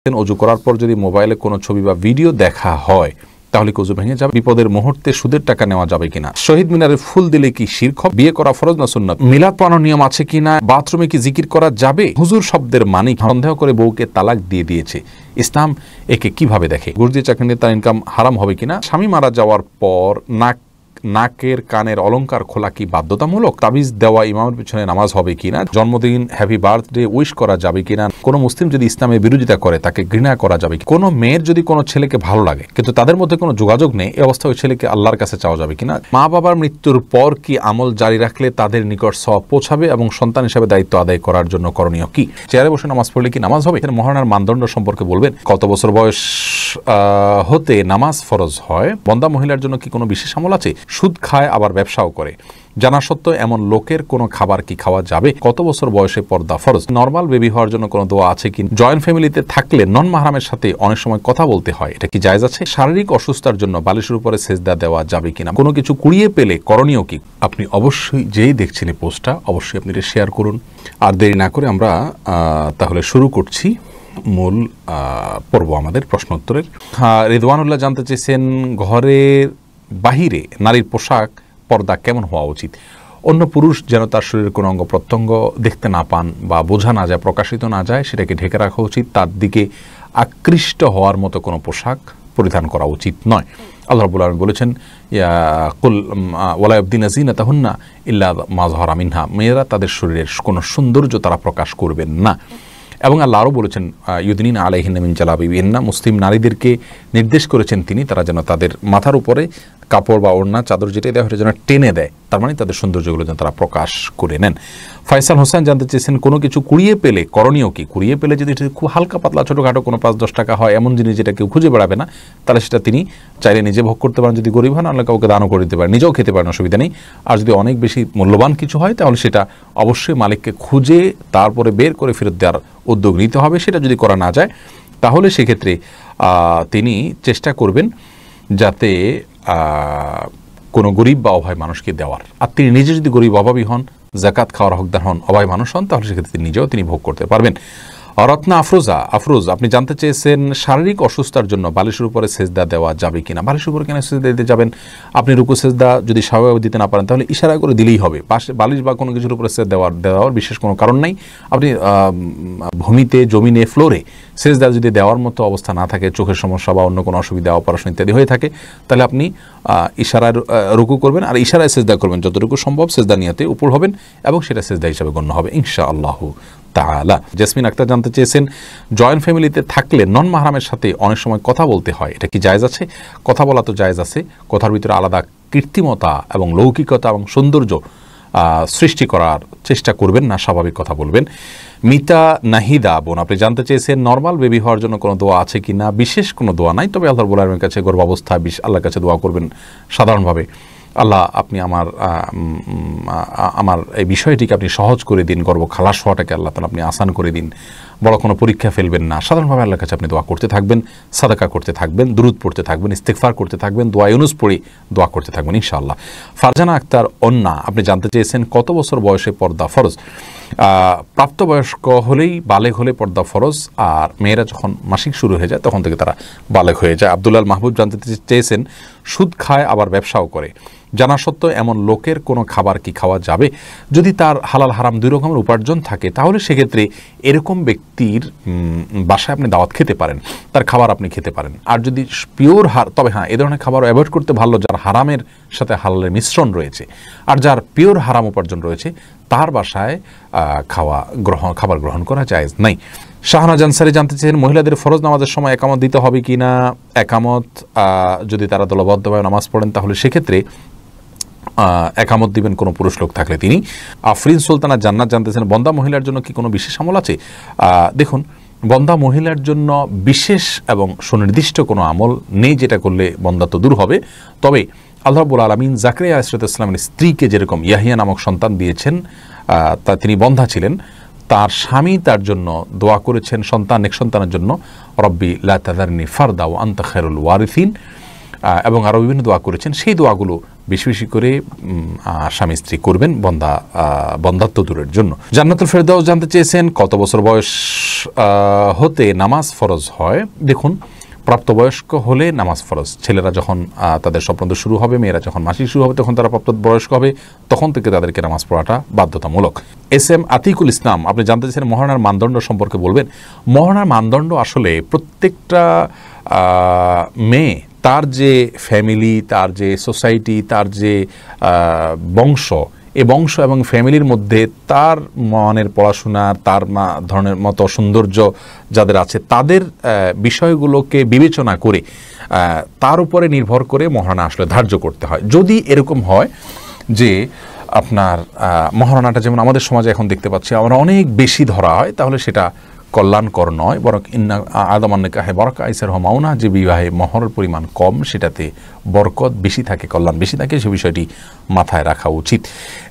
অজু করার পর যদি মোবাইলে কোনো ছবি বা ভিডিও দেখা হয় তাহলে কি অজু ভেঙে যাবে? বিপদের মুহূর্তে সুদের টাকা নেওয়া যাবে কিনা? শহীদ মিনারে ফুল দিলে কি শিরক হবে? বিয়ে করা ফরজ না সুন্নাত? মিলাদ পড়ানোর নিয়ম আছে কিনা? বাথরুমে কি জিকির করা যাবে? হুজুর শব্দের মানি সন্দেহ করে বউকে তালাক দিয়ে দিয়েছে, ইসলাম একে কিভাবে দেখে? ঘুষ দিয়ে চাকরি নিয়ে তার ইনকাম হারাম হবে কিনা? স্বামী মারা যাওয়ার পর নাকের কানের অলংকার খোলা কি বাধ্যতামূলক? তাবিজ দেওয়া ইমামের পিছনে নামাজ হবে কিনা? জন্মদিন হ্যাপি বার্থডে উইশ করা যাবে কিনা? কোনো মুসলিম যদি ইসলামের বিরোধিতা করে তাকে ঘৃণা করা যাবে? কোনো মেয়ের যদি কোনো ছেলেকে ভালো লাগে কিন্তু তাদের মধ্যে কোনো যোগাযোগ নেই, এই অবস্থায় ওই ছেলেকে আল্লাহর কাছে চাওয়া যাবে কিনা? মা বাবার মৃত্যুর পর কি আমল জারি রাখলে তাদের নিকট সওয়াব পৌঁছাবে এবং সন্তান হিসেবে দায়িত্ব আদায় করার জন্য করণীয় কি? চেয়ারে বসে নামাজ পড়লে কি নামাজ হবে? মহানার মানদণ্ড সম্পর্কে বলবেন। কত বছর বয়স হতে নামাজ ফরজ হয়? বন্দা মহিলার জন্য কি কোনো বিশেষ আমল আছে? সুদ খায় আবার ব্যবসাও করে, জানা সত্ত্বেও এমন লোকের কোনো খাবার কি খাওয়া যাবে? কত বছর বয়সে পর্দা ফরজ? নরমাল বেবি হওয়ার জন্য কোনো দোয়া আছে কি? জয়েন্ট ফ্যামিলিতে থাকলে নন মাহরামের সাথে অনেক সময় কথা বলতে হয়, এটা কি জায়েজ আছে? শারীরিক অসুস্থতার জন্য বালিশের উপরে সেজদা দেওয়া যাবে কিনা? কোনো কিছু কুড়িয়ে পেলে করণীয় কি? আপনি অবশ্যই যেই দেখছেন এই পোস্টটা অবশ্যই আপনি এটা শেয়ার করুন। আর দেরি না করে আমরা তাহলে শুরু করছি মূল পর্ব আমাদের প্রশ্নোত্তরের। রিদওয়ানুল্লাহ জানতে চেয়েছেন, ঘরের বাহিরে নারীর পোশাক পর্দা কেমন হওয়া উচিত? অন্য পুরুষ যেন তার শরীরের কোনো অঙ্গ প্রত্যঙ্গ দেখতে না পান বা বোঝা না যায়, প্রকাশিত না যায়, সেটাকে ঢেকে রাখা উচিত। তার দিকে আকৃষ্ট হওয়ার মতো কোনো পোশাক পরিধান করা উচিত নয়। আল্লাহ রাব্বুল আলামিন বলেছেন, কুল ওয়ালা ইয়াবদিনা যিনাতাহুন্না ইল্লা মা যাহারা মিনহা, মেয়েরা তাদের শরীরের কোনো সৌন্দর্য তারা প্রকাশ করবেন না। এবং আল্লাহ আরও বলেছেন, ইউদিনিনা আলাইহিন্না মিন জালাবিবিহিন্না, মুসলিম নারীদেরকে নির্দেশ করেছেন তিনি তারা যেন তাদের মাথার উপরে কাপড় বা ওড়না চাদর যেটা দেওয়া হয় যেন টেনে দেয়, তার মানে তাদের সৌন্দর্যগুলো যেন তারা প্রকাশ করে নেন। ফয়সাল হোসেন জানতে চেয়েছেন, কোনো কিছু কুড়িয়ে পেলে করণীয় কি? কুড়িয়ে পেলে যদি খুব হালকা পাতলা ছোটোখাটো কোনো 5-10 টাকা হয় এমন জিনিস যেটা কেউ খুঁজে বেড়াবে না, তাহলে সেটা তিনি চাইলে নিজে ভোগ করতে পারেন, যদি গরিব হন আল্লাহ কাউকে দানও করে দিতে পারেন, নিজেও খেতে পারেন, অসুবিধা নেই। আর যদি অনেক বেশি মূল্যবান কিছু হয় তাহলে সেটা অবশ্যই মালিককে খুঁজে তারপরে বের করে ফেরত দেওয়ার উদ্যোগ নিতে হবে। সেটা যদি করা না যায় তাহলে সেক্ষেত্রে তিনি চেষ্টা করবেন যাতে কোনো গরিব বা অভাবী মানুষকে দেওয়ার। আর তিনি নিজে যদি গরিব অভাবী হন, জাকাত খাওয়ার হকদার হন, অভাবী মানুষ হন, তাহলে সেক্ষেত্রে নিজেও তিনি ভোগ করতে পারবেন। রত্না আফরোজ আপনি জানতে চেয়েছেন, শারীরিক অসুস্থতার জন্য বালিশের উপরে সেজদা দেওয়া যাবে কিনা? বালিশের উপরে কেন সেজদা দিতে যাবেন? আপনি রুকু সেজদা যদি স্বাভাবিকভাবে দিতে না পারেন তাহলে ইশারা করে দিলেই হবে। পাশে বালিশ বা কোনো কিছুর উপরে সেজদা দেওয়ার বিশেষ কোনো কারণ নাই। আপনি ভূমিতে, জমিনে, ফ্লোরে সেজদা যদি দেওয়ার মতো অবস্থা না থাকে, চোখের সমস্যা বা অন্য কোনো অসুবিধা, অপারেশন ইত্যাদি হয়ে থাকে, তাহলে আপনি ইশারায় রুকু করবেন আর ইশারায় সেজদা করবেন, যতটুকু সম্ভব সেজদা নিয়তে উপর হবেন এবং সেটা সেজদা হিসাবে গণ্য হবে ইনশাআল্লাহ তাআলা। জেসমিন আক্তার জানতে চেয়েছেন, জয়েন্ট ফ্যামিলিতে থাকলে নন মাহরামের সাথে অনেক সময় কথা বলতে হয়, এটা কি জায়েজ আছে? কথা বলা তো জায়েজ আছে, কথার ভিতরে আলাদা কৃত্রিমতা এবং লৌকিকতা এবং সৌন্দর্য সৃষ্টি করার চেষ্টা করবেন না, স্বাভাবিক কথা বলবেন। মিতা নাহিদা বোন আপনি জানতে চেয়েছেন, নর্মাল বেবি হওয়ার জন্য কোনো দোয়া আছে কি না? বিশেষ কোনো দোয়া নাই, তবে আল্লাহ রাব্বুল আলামিনের কাছে গর্ভাবস্থায় আল্লাহর কাছে দোয়া করবেন সাধারণভাবে, আল্লাহ আপনি আমার এই বিষয়টিকে আপনি সহজ করে দিন, গর্ভ খালাস হওয়াটাকে আল্লাহ তাআলা আপনি আসান করে দিন, বড় কোনো পরীক্ষা ফেলবেন না। সাধারণভাবে আল্লাহর কাছে আপনি দোয়া করতে থাকবেন, সাদাকা করতে থাকবেন, দুরূদ পড়তে থাকবেন, ইস্তিগফার করতে থাকবেন, দোয়া ইউনুস পড়ে দোয়া করতে থাকবেন ইনশাআল্লাহ। ফারজানা আক্তার অন্না আপনি জানতে চেয়েছেন, কত বছর বয়সে পর্দা ফরজ? প্রাপ্তবয়স্ক হলেই, বালেগ হলে পর্দা ফরজ, আর মেয়েরা যখন মাসিক শুরু হয়ে যায় তখন থেকে তারা বালেগ হয়ে যায়। আব্দুল্লাহ মাহবুব জানতে চেয়েছেন, সুদ খায় আবার ব্যবসাও করে, জানা সত্ত্বেও এমন লোকের কোনো খাবার কি খাওয়া যাবে? যদি তার হালাল হারাম দুই রকমের উপার্জন থাকে তাহলে সেক্ষেত্রে এরকম ব্যক্তির বাসায় আপনি দাওয়াত খেতে পারেন, তার খাবার আপনি খেতে পারেন। আর যদি পিওর তবে হ্যাঁ, এ ধরনের খাবার অ্যাভয়েড করতে ভালো যার হারামের সাথে হালালের মিশ্রণ রয়েছে। আর যার পিওর হারাম উপার্জন রয়েছে তার বাসায় খাবার গ্রহণ করা জায়েজ নাই। শাহনাজ আনসারী জানতে চেয়েছেন, মহিলাদের ফরজ নামাজের সময় একামত দিতে হবে কি না? একামত যদি তারা দলবদ্ধভাবে নামাজ পড়েন তাহলে সেক্ষেত্রে একামত দিবেন কোনো পুরুষ লোক থাকলে তিনি। আফরিন সুলতানা জান্নাত জানতেছেন, বন্দা মহিলার জন্য কি কোনো বিশেষ আমল আছে? দেখুন, বন্দা মহিলার জন্য বিশেষ এবং সুনির্দিষ্ট কোনো আমল নেই যেটা করলে বন্দা তো দূর হবে। তবে আল্লাহ রাব্বুল আলামিন জাকারিয়া আলাইহিস সালামের স্ত্রীকে যেরকম ইয়াহিয়া নামক সন্তান দিয়েছেন, তা তিনি বন্ধা ছিলেন, তার স্বামী তার জন্য দোয়া করেছেন নেক সন্তানের জন্য, রব্বি লা তাযারনি ফারদা ওয়া আনতা খায়রুল ওয়ারিসিন, এবং আরও বিভিন্ন দোয়া করেছেন। সেই দোয়াগুলো বেশি বেশি করে স্বামী স্ত্রী করবেন, বন্ধাত্ব দূরের জন্য। জান্নাতুল ফেরদাউস জানতে চেয়েছেন কত বছর বয়স হতে নামাজ ফরজ হয়। দেখুন, প্রাপ্তবয়স্ক হলে নামাজ ফরজ। ছেলেরা যখন তাদের স্বপ্নদোষ শুরু হবে, মেয়েরা যখন মাসিক শুরু হবে, তখন তারা প্রাপ্তবয়স্ক হবে, তখন থেকে তাদেরকে নামাজ পড়াটা বাধ্যতামূলক। SM আতিকুল ইসলাম আপনি জানতে চাইছেন মহারণার মানদণ্ড সম্পর্কে বলবেন। মহারণার মানদণ্ড আসলে প্রত্যেকটা মেয়ে তার যে ফ্যামিলি, তার যে সোসাইটি, তার যে বংশ, এ বংশ এবং ফ্যামিলির মধ্যে তার মনের পড়াশোনার, তার ধরনের মতো সৌন্দর্য যাদের আছে, তাদের বিষয়গুলোকে বিবেচনা করে তার উপরে নির্ভর করে মহারণা আসলে ধার্য করতে হয়। যদি এরকম হয় যে আপনার মহারণাটা যেমন আমাদের সমাজে এখন দেখতে পাচ্ছি আমরা অনেক বেশি ধরা হয়, তাহলে সেটা কল্যাণকর নয়, বরং ইন্না আদামান্নিকাহে বরকা আইসার হমাউনা, যে বিবাহে মহরের পরিমাণ কম সেটাতে বরকত বেশি থাকে, কল্যাণ বেশি থাকে, সে বিষয়টি মাথায় রাখা উচিত।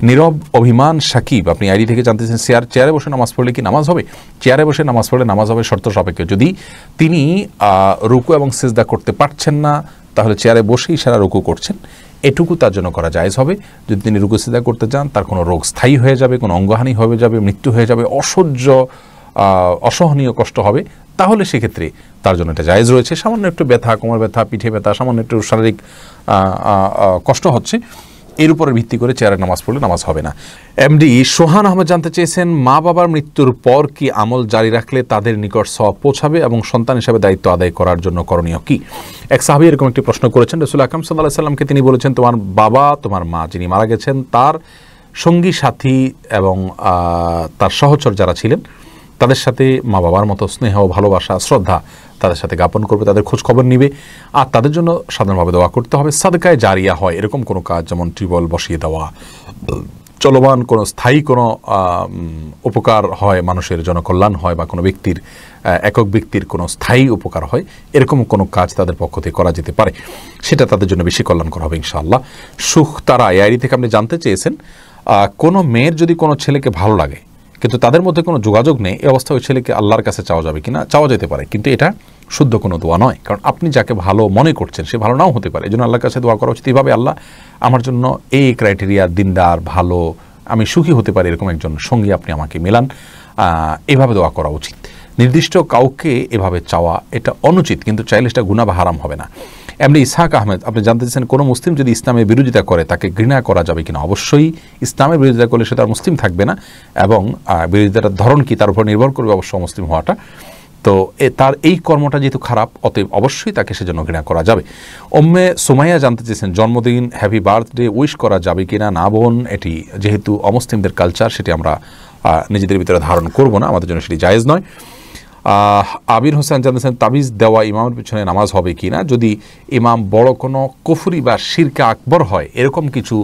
নীরব অভিমান সাকিব আপনি আইডি থেকে জানতেছেন চেয়ারে বসে নামাজ পড়লে কি নামাজ হবে? চেয়ারে বসে নামাজ পড়লে নামাজ হবে শর্ত সাপেক্ষে। যদি তিনি রুকু এবং সিজদা করতে পারছেন না, তাহলে চেয়ারে বসেই সারা রুকু করছেন, এটুকু তার জন্য করা জায়েজ হবে। যদি তিনি রুকু সিজদা করতে চান, তার কোনো রোগ স্থায়ী হয়ে যাবে, কোনো অঙ্গহানি হয়ে যাবে, মৃত্যু হয়ে যাবে, অসহনীয় কষ্ট হবে, তাহলে সেক্ষেত্রে তার জন্য এটা জায়েজ রয়েছে। সামান্য একটু ব্যথা, কোমর ব্যথা, পিঠে ব্যথা, সামান্য একটু শারীরিক কষ্ট হচ্ছে, এর উপরে ভিত্তি করে চেয়ারে নামাজ পড়লে নামাজ হবে না। MD সোহান আহমেদ জানতে চেয়েছেন মা বাবার মৃত্যুর পর কি আমল জারি রাখলে তাদের নিকট সওয়াব পৌঁছাবে এবং সন্তান হিসাবে দায়িত্ব আদায় করার জন্য করণীয় কি? এক সাহাবী এরকম একটি প্রশ্ন করেছেন। রাসূল আকরাম সাল্লাল্লাহু আলাইহি ওয়াসাল্লামকে তিনি বলেছেন, তোমার বাবা, তোমার মা যিনি মারা গেছেন, তার সঙ্গী সাথী এবং তার সহচর যারা ছিলেন, তাদের সাথে মা বাবার মতো স্নেহ, ভালোবাসা, শ্রদ্ধা তাদের সাথে জ্ঞাপন করবে, তাদের খোঁজ খবর নিবে, আর তাদের জন্য সাধারণভাবে দোয়া করতে হবে। সাদকায়ে জারিয়া হয় এরকম কোনো কাজ, যেমন টিউবওয়েল বসিয়ে দেওয়া, চলমান কোনো স্থায়ী কোনো উপকার হয়, মানুষের জনকল্যাণ হয়, বা কোনো ব্যক্তির একক ব্যক্তির কোনো স্থায়ী উপকার হয়, এরকম কোনো কাজ তাদের পক্ষ থেকে করা যেতে পারে, সেটা তাদের জন্য বেশি কল্যাণকর হবে ইনশাআল্লাহ। সুখ তারা এআইডি থেকে আপনি জানতে চেয়েছেন কোনো মেয়ের যদি কোনো ছেলেকে ভালো লাগে কিন্তু তাদের মধ্যে কোনো যোগাযোগ নেই, এই অবস্থায় ওই ছেলেকে আল্লাহর কাছে চাওয়া যাবে কিনা? চাওয়া যেতে পারে, কিন্তু এটা শুদ্ধ কোনো দোয়া নয়, কারণ আপনি যাকে ভালো মনে করছেন সে ভালো নাও হতে পারে। এই জন্য আল্লাহর কাছে দোয়া করা উচিত এইভাবে, আল্লাহ আমার জন্য এই ক্রাইটেরিয়া, দিনদার, ভালো, আমি সুখী হতে পারি এরকম একজন সঙ্গী আপনি আমাকে মেলান, এভাবে দোয়া করা উচিত। নির্দিষ্ট কাউকে এভাবে চাওয়া এটা অনুচিত, কিন্তু চাইলে সেটা গুনাহ বা হারাম হবে না। এমনি ইসহাক আহমেদ আপনি জানতে চাইছেন কোনো মুসলিম যদি ইসলামের বিরোধিতা করে তাকে ঘৃণা করা যাবে কিনা? অবশ্যই ইসলামের বিরোধিতা করলে সে তার মুসলিম থাকবে না, এবং বিরোধিতার ধরন কি তার উপর নির্ভর করবে অবশ্য মুসলিম হওয়াটা। তো তার এই কর্মটা যেহেতু খারাপ, অতএব অবশ্যই তাকে সেজন্য ঘৃণা করা যাবে। উম্মে সুমাইয়া জানতে চেয়েছেন জন্মদিন, হ্যাপি বার্থডে উইশ করা যাবে কিনা? না বোন, এটি যেহেতু অমুসলিমদের কালচার, সেটি আমরা নিজেদের ভিতরে ধারণ করব না, আমাদের জন্য সেটি জায়েজ নয়। আবির হোসেন জানতেছেন তাবিজ দেওয়া ইমামের পিছনে নামাজ হবে কি না? যদি ইমাম বড় কোনো কুফরি বা শিরকে আকবর হয়, এরকম কিছু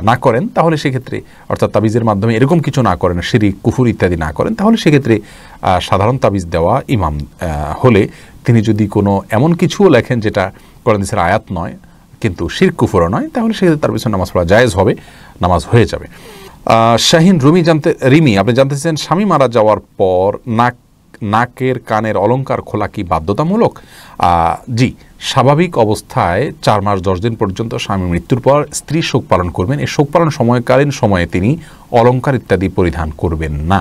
না করেন, তাহলে সেক্ষেত্রে, অর্থাৎ তাবিজের মাধ্যমে এরকম কিছু না করেন, শিরিক, কুফর ইত্যাদি না করেন, তাহলে সেক্ষেত্রে সাধারণ তাবিজ দেওয়া ইমাম হলে তিনি যদি কোনো এমন কিছুও লেখেন যেটা কোরআন হাদিসের আয়াত নয়, কিন্তু শিরক কুফরও নয়, তাহলে সেক্ষেত্রে তার পিছনে নামাজ পড়া জায়েজ হবে, নামাজ হয়ে যাবে। শাহিন রিমি আপনি জানতে চান স্বামী মারা যাওয়ার পর নাকের কানের অলংকার খোলা কি বাধ্যতামূলক? জি, স্বাভাবিক অবস্থায় 4 মাস 10 দিন পর্যন্ত স্বামী মৃত্যুর পর স্ত্রী শোক পালন করবেন। এই শোক পালন সময়কালীন সময়ে তিনি অলংকার ইত্যাদি পরিধান করবেন না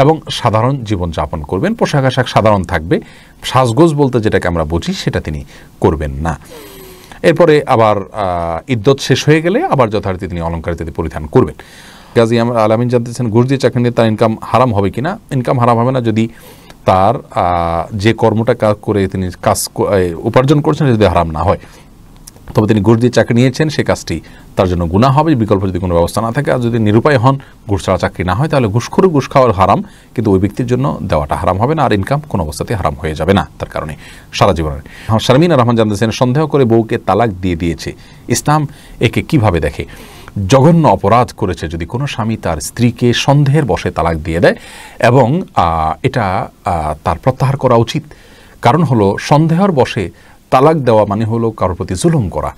এবং সাধারণ জীবনযাপন করবেন। পোশাক আশাক সাধারণ থাকবে, সাজগোজ বলতে যেটাকে আমরা বুঝি সেটা তিনি করবেন না। এরপরে আবার ইদ্যত শেষ হয়ে গেলে আবার যথারীতি তিনি অলংকার ইত্যাদি পরিধান করবেন। গাজী আলামিন জানতেছেন ঘুষ দিয়ে চাকরি নিয়ে তার ইনকাম হারাম হবে কিনা? ইনকাম হারাম হবে না যদি তার যে কর্মটা করে তিনি কাজ উপার্জন করছেন যদি হারাম না হয়। তবে তিনি ঘুষ দিয়ে চাকরি নিয়েছেন, সে কাজটি তার জন্য গুনাহ হবে বিকল্প যদি কোনো ব্যবস্থা না থাকে। আর যদি নিরুপায় হন, ঘুষ ছাড়া চাকরি না হয়, তাহলে ঘুষখোর ঘুষ খাওয়ার হারাম, কিন্তু ওই ব্যক্তির জন্য দেওয়াটা হারাম হবে না, আর ইনকাম কোনো অবস্থাতেই হারাম হয়ে যাবে না তার কারণে সারা জীবনে। শারমিনা রহমান জানতেছেন সন্দেহ করে বউকে তালাক দিয়ে দিয়েছে, ইসলাম একে কিভাবে দেখে? জঘন্য অপরাধ করেছে যদি কোনো স্বামী তার স্ত্রীকে সন্দেহের বশে তালাক দিয়ে দেয়, এবং এটা তার প্রত্যাহার করা উচিত। কারণ হলো সন্দেহের বশে তালাক দেওয়া মানে হলো কারোর প্রতি জুলুম করা।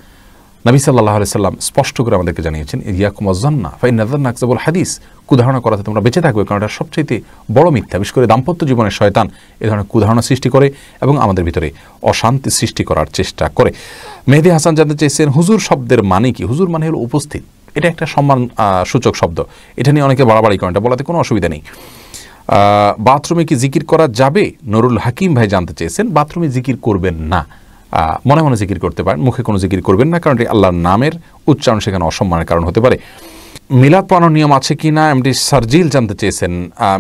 নবী সাল্লাল্লাহু আলাইহি সাল্লাম স্পষ্ট করে আমাদেরকে জানিয়েছেন, ইয়াকুম আয-যান্না ফাইন্না যান্না আকযাবুল হাদিস, কুধারণা করাতে তোমরা বেঁচে থাকবে, কারণ এটা সবচেয়ে বড় মিথ্যা। বিশেষ করে দাম্পত্য জীবনে শয়তান এ ধরনের কুধারণা সৃষ্টি করে এবং আমাদের ভিতরে অশান্তি সৃষ্টি করার চেষ্টা করে। মেহেদী হাসান জানতে চেয়েছেন, হুজুর শব্দের মানে কি? হুজুর মানে হলো উপস্থিত, এটা একটা সম্মান সূচক শব্দ। এটা নিয়ে অনেকে বাড়াবাড়ি করেন, এটা বলাতে কোনো অসুবিধা নেই। বাথরুমে কি জিকির করা যাবে? নুরুল হাকিম ভাই জানতে চেয়েছেন, বাথরুমে জিকির করবেন না, মনে মনে জিকির করতে পারেন, মুখে কোনো জিকির করবেন না, কারণ এটি আল্লাহর নামের উচ্চারণ সেখানে অসম্মানের কারণ হতে পারে। মিলাদ পাওয়ানোর নিয়ম আছে কি না এমডি সার্জিল জানতে চেয়েছেন।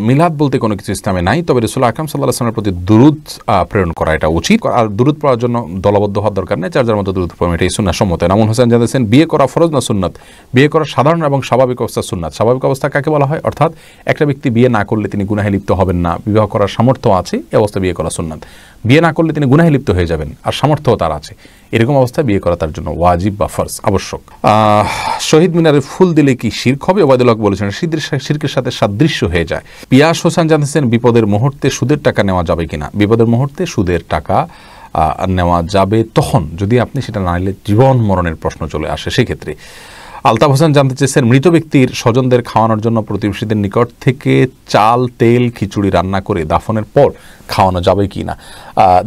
মিলাদ বলতে কোনো কিছু ইসলামে নাই, তবে রাসূল আকরাম সাল্লাল্লাহু আলাইহি ওয়াসাল্লামের প্রতি দুরূদ প্রেরণ করা এটা উচিত। আর দুরূদ পড়ার জন্য দলবদ্ধ হওয়ার দরকার নেই, যার যার মতো দুরূদ পড়বেন, এটাই সুন্নাহ সম্মত। নামুন হোসেন জানতেছেন, বিয়ে করা ফরজ না সুন্নাত? বিয়ে করা সাধারণ এবং স্বাভাবিক অবস্থা সুন্নাত। স্বাভাবিক অবস্থা কাকে বলা হয়? অর্থাৎ একটা ব্যক্তি বিয়ে না করলে তিনি গুনাহে লিপ্ত হবেন না, বিবাহ করার সামর্থ্য আছে, এই অবস্থা বিয়ে করা সুন্নাত। বিয়ে না করলে তিনি গুনাহে লিপ্ত হয়ে যাবেন আর সামর্থ্যও তার আছে, এরকম অবস্থায় বিয়ে করা তার জন্য ওয়াজিব বা ফরজ, আবশ্যক। শহীদ মিনারে ফুল দিলে কি শিরক হবে? ওবায়দুল হক বলেছেন শিরকের সাথে সাদৃশ্য হয়ে যায়। পিয়াস হোসেন জানতেছেন, বিপদের মুহূর্তে সুদের টাকা নেওয়া যাবে কিনা? বিপদের মুহূর্তে সুদের টাকা নেওয়া যাবে তখন যদি আপনি সেটা না নিলে জীবন মরণের প্রশ্ন চলে আসে সেক্ষেত্রে। আলতাফ হোসেন জানতে চেয়েছেন, মৃত ব্যক্তির স্বজনদের খাওয়ানোর জন্য প্রতিবেশীদের নিকট থেকে চাল, তেল, খিচুড়ি রান্না করে দাফনের পর খাওয়ানো যাবে কি না?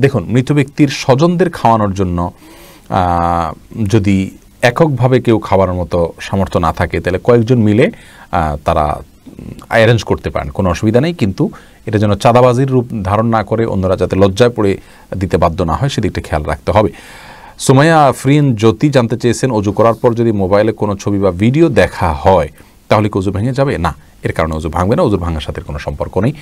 দেখুন, মৃত ব্যক্তির স্বজনদের খাওয়ানোর জন্য যদি এককভাবে কেউ খাওয়ানোর মতো সামর্থ্য না থাকে, তাহলে কয়েকজন মিলে তারা অ্যারেঞ্জ করতে পারেন, কোনো অসুবিধা নেই। কিন্তু এটা যেন চাঁদাবাজির রূপ ধারণ না করে অন্যরা যাতে লজ্জায় পড়ে দিতে বাধ্য না হয়, সেদিকটা খেয়াল রাখতে হবে। সুমাইয়া আফরিন জ্যোতি জানতে চেয়েছেন, অজু করার পর যদি মোবাইলে কোনো ছবি বা ভিডিও দেখা হয় তাহলে কি অজু ভেঙে যাবে? না, এর কারণে অজু ভাঙবে না, অজুর ভাঙার সাথে কোনো সম্পর্ক নেই।